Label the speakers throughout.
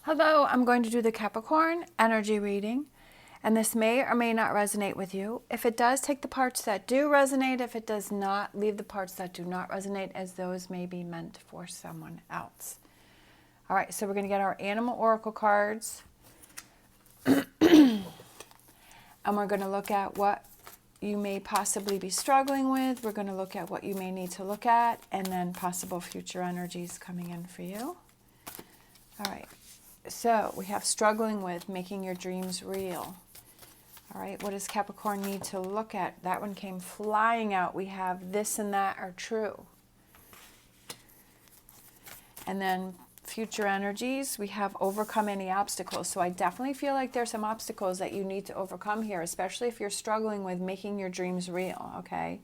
Speaker 1: Hello, I'm going to do the Capricorn energy reading, and this may or may not resonate with you. If it does, take the parts that do resonate. If it does not, leave the parts that do not resonate, as those may be meant for someone else. All right, so we're going to get our animal oracle cards, and we're going to look at what you may possibly be struggling with. We're going to look at what you may need to look at, and then possible future energies coming in for you. All right. So we have struggling with making your dreams real. All right, what does Capricorn need to look at? That one came flying out. We have this and that are true. And then future energies, we have overcome any obstacles. So I definitely feel like there's some obstacles that you need to overcome here, especially if you're struggling with making your dreams real, okay?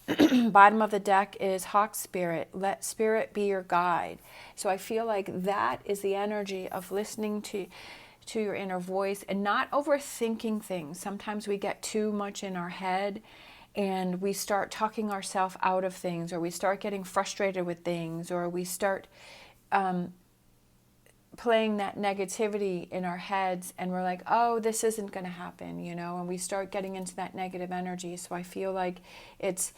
Speaker 1: Bottom of the deck is Hawk Spirit. Let Spirit be your guide. So I feel like that is the energy of listening to your inner voice and not overthinking things. Sometimes we get too much in our head and we start talking ourselves out of things, or we start getting frustrated with things, or we start playing that negativity in our heads, and we're like, oh, this isn't going to happen, you know, and we start getting into that negative energy. So I feel like it's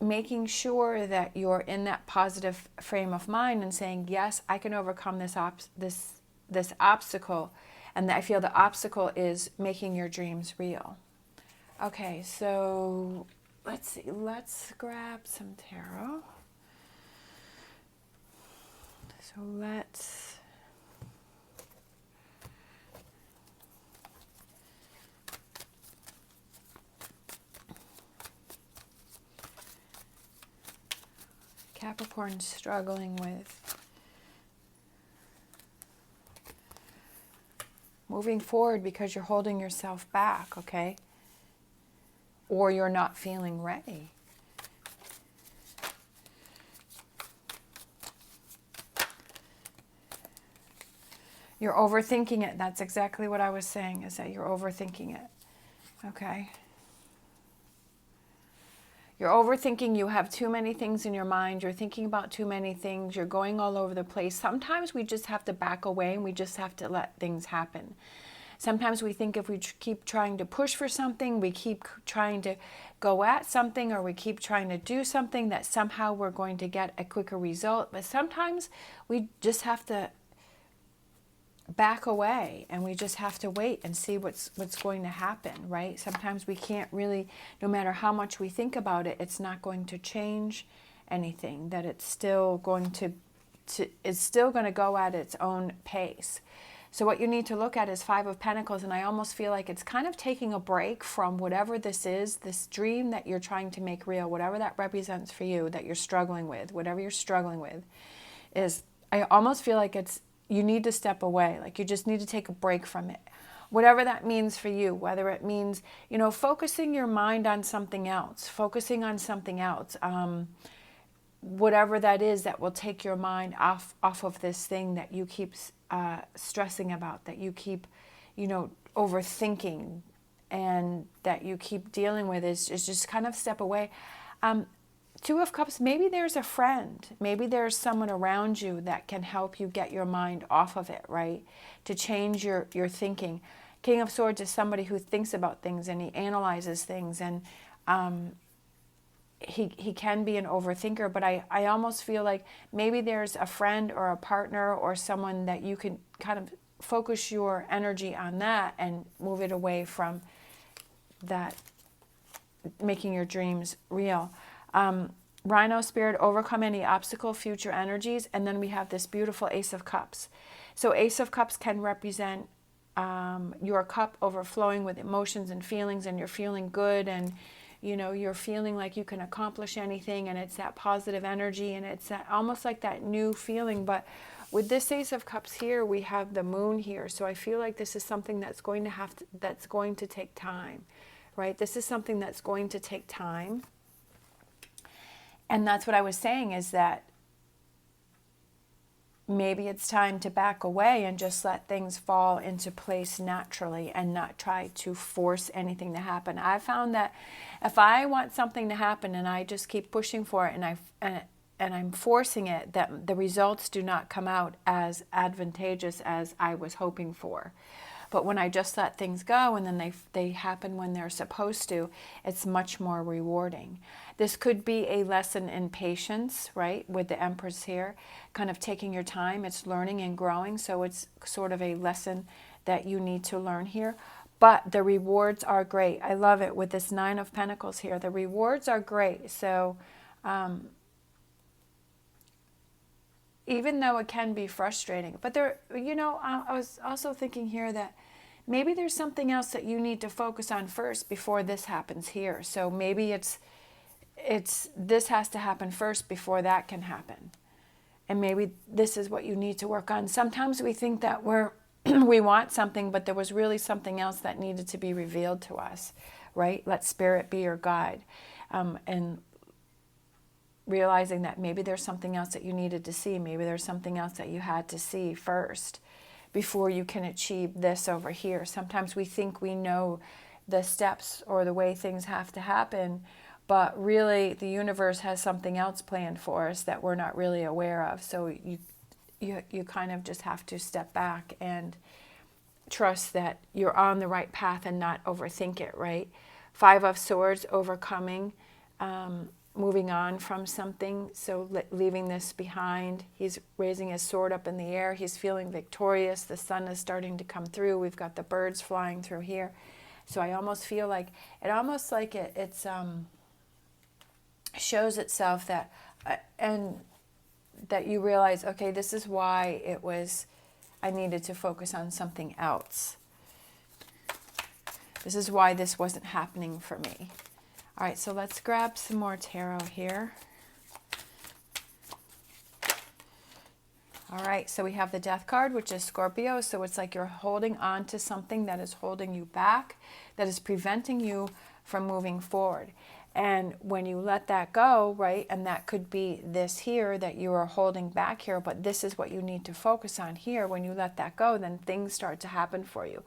Speaker 1: making sure that you're in that positive frame of mind and saying, yes, I can overcome this obstacle. And I feel the obstacle is making your dreams real. Okay, so let's see. Let's grab some tarot. So let's... Capricorn struggling with moving forward because you're holding yourself back, okay? Or you're not feeling ready. You're overthinking it. That's exactly what I was saying, is that you're overthinking it, okay? You're overthinking, you have too many things in your mind, you're thinking about too many things, you're going all over the place. Sometimes we just have to back away and we just have to let things happen. Sometimes we think if we keep trying to push for something, we keep trying to go at something, or we keep trying to do something, that somehow we're going to get a quicker result. But sometimes we just have to back away, and we just have to wait and see what's going to happen, right? Sometimes we can't really, no matter how much we think about it, it's not going to change anything, that it's still going to it's still going to go at its own pace. So what you need to look at is Five of Pentacles, and I almost feel like it's kind of taking a break from whatever this is, this dream that you're trying to make real, whatever that represents for you, that you're struggling with, whatever you're struggling with, is, I almost feel like it's, you need to step away, like you just need to take a break from it. Whatever that means for you, whether it means, you know, focusing your mind on something else, whatever that is that will take your mind off of this thing that you keep stressing about, that you keep, you know, overthinking, and that you keep dealing with, is just kind of step away. Two of Cups, maybe there's a friend, maybe there's someone around you that can help you get your mind off of it, right? To change your thinking. King of Swords is somebody who thinks about things and he analyzes things, and he can be an overthinker, but I almost feel like maybe there's a friend or a partner or someone that you can kind of focus your energy on that and move it away from that, making your dreams real. Rhino Spirit, overcome any obstacle, future energies, and then we have this beautiful Ace of Cups. So Ace of Cups can represent your cup overflowing with emotions and feelings, and you're feeling good, and you know, you're feeling like you can accomplish anything, and it's that positive energy, and it's that, almost like that new feeling. But with this Ace of Cups here, we have the Moon here, so I feel like this is something that's going to take time, right? This is something that's going to take time. And that's what I was saying, is that maybe it's time to back away and just let things fall into place naturally and not try to force anything to happen. I found that if I want something to happen and I just keep pushing for it, and and I'm forcing it, that the results do not come out as advantageous as I was hoping for. But when I just let things go and then they happen when they're supposed to, it's much more rewarding. This could be a lesson in patience, right, with the Empress here, kind of taking your time. It's learning and growing, so it's sort of a lesson that you need to learn here. But the rewards are great. I love it with this Nine of Pentacles here. The rewards are great. So even though it can be frustrating, but there, you know, I was also thinking here that maybe there's something else that you need to focus on first before this happens here. So maybe it's this has to happen first before that can happen. And maybe this is what you need to work on. Sometimes we think that we want something, but there was really something else that needed to be revealed to us, right? Let spirit be your guide. And realizing that maybe there's something else that you needed to see. Maybe there's something else that you had to see first before you can achieve this over here. Sometimes we think we know the steps or the way things have to happen, but really the universe has something else planned for us that we're not really aware of. So you kind of just have to step back and trust that you're on the right path and not overthink it, right? Five of Swords, overcoming, moving on from something, so leaving this behind. He's raising his sword up in the air. He's feeling victorious. The sun is starting to come through. We've got the birds flying through here. So I almost feel like it's shows itself that and that you realize, okay, this is why I needed to focus on something else. This is why this wasn't happening for me. All right, so let's grab some more tarot here. All right, so we have the Death card, which is Scorpio. So it's like you're holding on to something that is holding you back, that is preventing you from moving forward. And when you let that go, right, and that could be this here that you are holding back here, but this is what you need to focus on here. When you let that go, then things start to happen for you.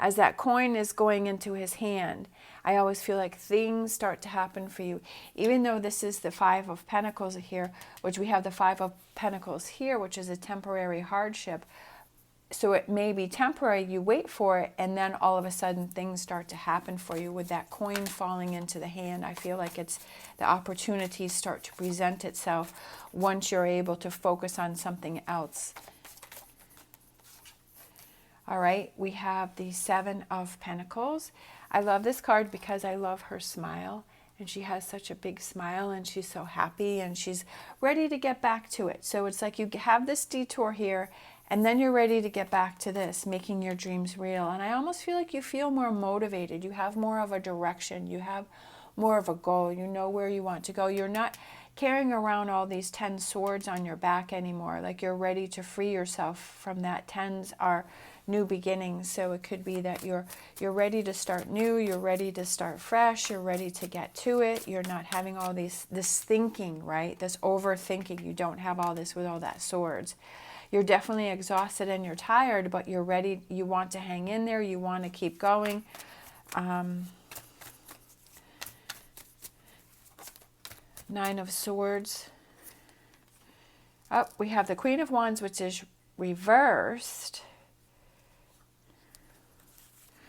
Speaker 1: As that coin is going into his hand, I always feel like things start to happen for you. Even though this is the Five of Pentacles here, which we have the Five of Pentacles here, which is a temporary hardship. So it may be temporary, you wait for it, and then all of a sudden things start to happen for you. With that coin falling into the hand, I feel like it's the opportunities start to present itself once you're able to focus on something else. All right, we have the Seven of Pentacles. I love this card because I love her smile. And she has such a big smile, and she's so happy, and she's ready to get back to it. So it's like you have this detour here, and then you're ready to get back to this, making your dreams real. And I almost feel like you feel more motivated. You have more of a direction. You have more of a goal. You know where you want to go. You're not carrying around all these 10 swords on your back anymore. Like you're ready to free yourself from that. 10s are new beginnings. So it could be that you're ready to start new. You're ready to start fresh. You're ready to get to it. You're not having all this thinking, right? This overthinking. You don't have all this with all that swords. You're definitely exhausted and you're tired, but you're ready. You want to hang in there. You want to keep going. Nine of Swords. Oh, we have the Queen of Wands, which is reversed.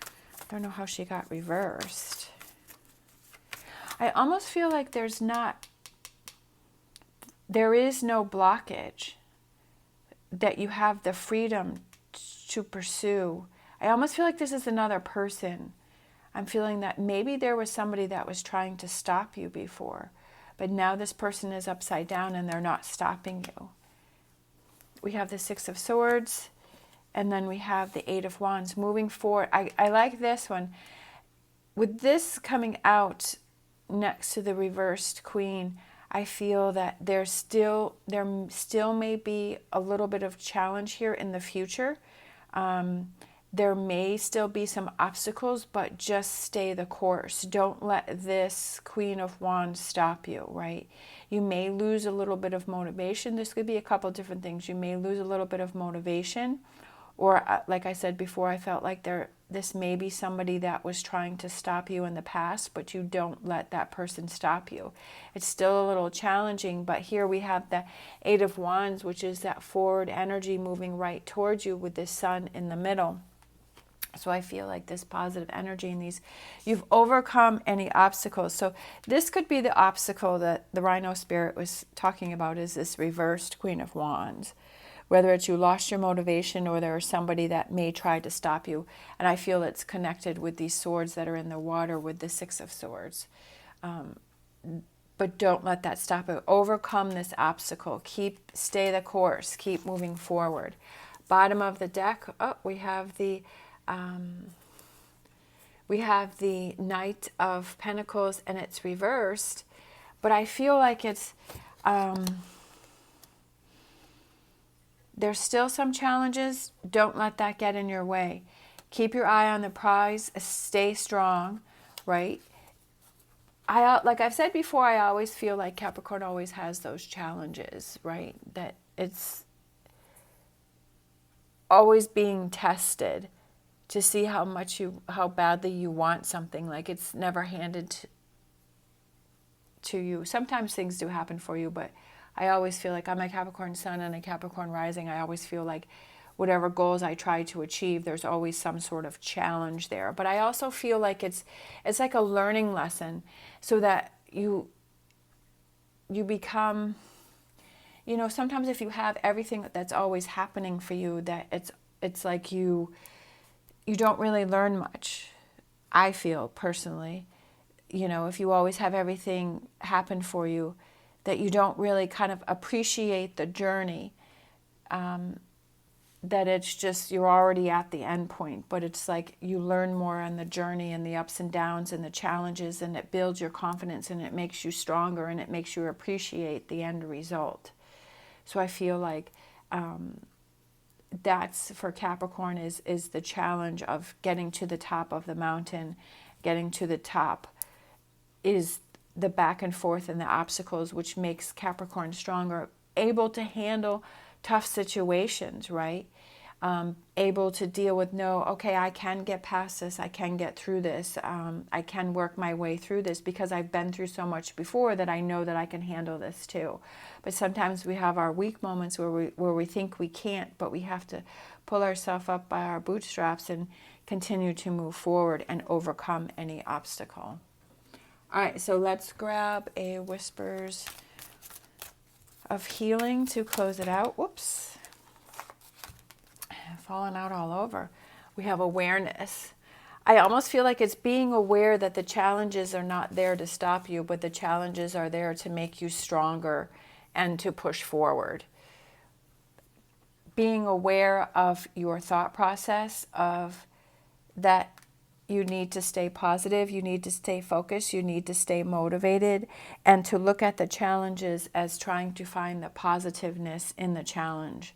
Speaker 1: I don't know how she got reversed. I almost feel like there is no blockage, that you have the freedom to pursue. I almost feel like this is another person. I'm feeling that maybe there was somebody that was trying to stop you before, but now this person is upside down and they're not stopping you. We have the Six of Swords, and then we have the Eight of Wands moving forward. I like this one. With this coming out next to the reversed Queen, I feel that there still may be a little bit of challenge here in the future. There may still be some obstacles, but just stay the course. Don't let this Queen of Wands stop you, right? You may lose a little bit of motivation. This could be a couple different things. You may lose a little bit of motivation, Or like I said before, I felt like this may be somebody that was trying to stop you in the past, but you don't let that person stop you. It's still a little challenging, but here we have the Eight of Wands, which is that forward energy moving right towards you with the sun in the middle. So I feel like this positive energy in these, you've overcome any obstacles. So this could be the obstacle that the Rhino Spirit was talking about, is this reversed Queen of Wands. Whether it's you lost your motivation or there's somebody that may try to stop you. And I feel it's connected with these swords that are in the water with the Six of Swords. But don't let that stop you. Overcome this obstacle. Stay the course. Keep moving forward. Bottom of the deck, we have the Knight of Pentacles, and it's reversed. But I feel like it's... there's still some challenges. Don't let that get in your way. Keep your eye on the prize. Stay strong, right? Like I've said before, I always feel like Capricorn always has those challenges, right? That it's always being tested to see how badly you want something. Like it's never handed to you. Sometimes things do happen for you, but I always feel like I'm a Capricorn sun and a Capricorn rising. I always feel like whatever goals I try to achieve, there's always some sort of challenge there. But I also feel like it's like a learning lesson, so that you become, sometimes if you have everything that's always happening for you, that it's like you don't really learn much. I feel personally, if you always have everything happen for you, that you don't really kind of appreciate the journey, that it's just you're already at the end point. But it's like you learn more on the journey and the ups and downs and the challenges, and it builds your confidence and it makes you stronger and it makes you appreciate the end result. So I feel like that's for Capricorn is the challenge of getting to the top of the mountain. Getting to the top is the back and forth and the obstacles, which makes Capricorn stronger, able to handle tough situations, right? Able to deal with, okay, I can get past this, I can get through this, I can work my way through this because I've been through so much before that I know that I can handle this too. But sometimes we have our weak moments where we think we can't, but we have to pull ourselves up by our bootstraps and continue to move forward and overcome any obstacle. All right, so let's grab a Whispers of Healing to close it out. Whoops. Falling out all over. We have awareness. I almost feel like it's being aware that the challenges are not there to stop you, but the challenges are there to make you stronger and to push forward. Being aware of your thought process, of that you need to stay positive, you need to stay focused, you need to stay motivated, and to look at the challenges as trying to find the positiveness in the challenge,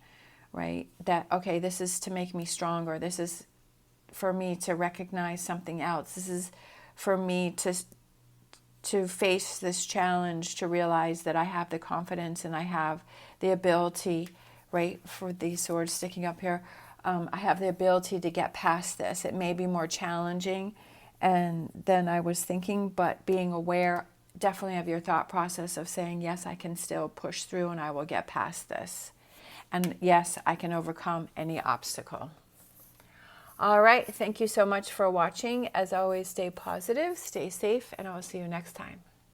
Speaker 1: right? That, okay, this is to make me stronger. This is for me to recognize something else. This is for me to face this challenge, to realize that I have the confidence and I have the ability, right, for these swords sticking up here, I have the ability to get past this. It may be more challenging than I was thinking, but being aware definitely of your thought process of saying, yes, I can still push through and I will get past this. And yes, I can overcome any obstacle. All right, thank you so much for watching. As always, stay positive, stay safe, and I will see you next time.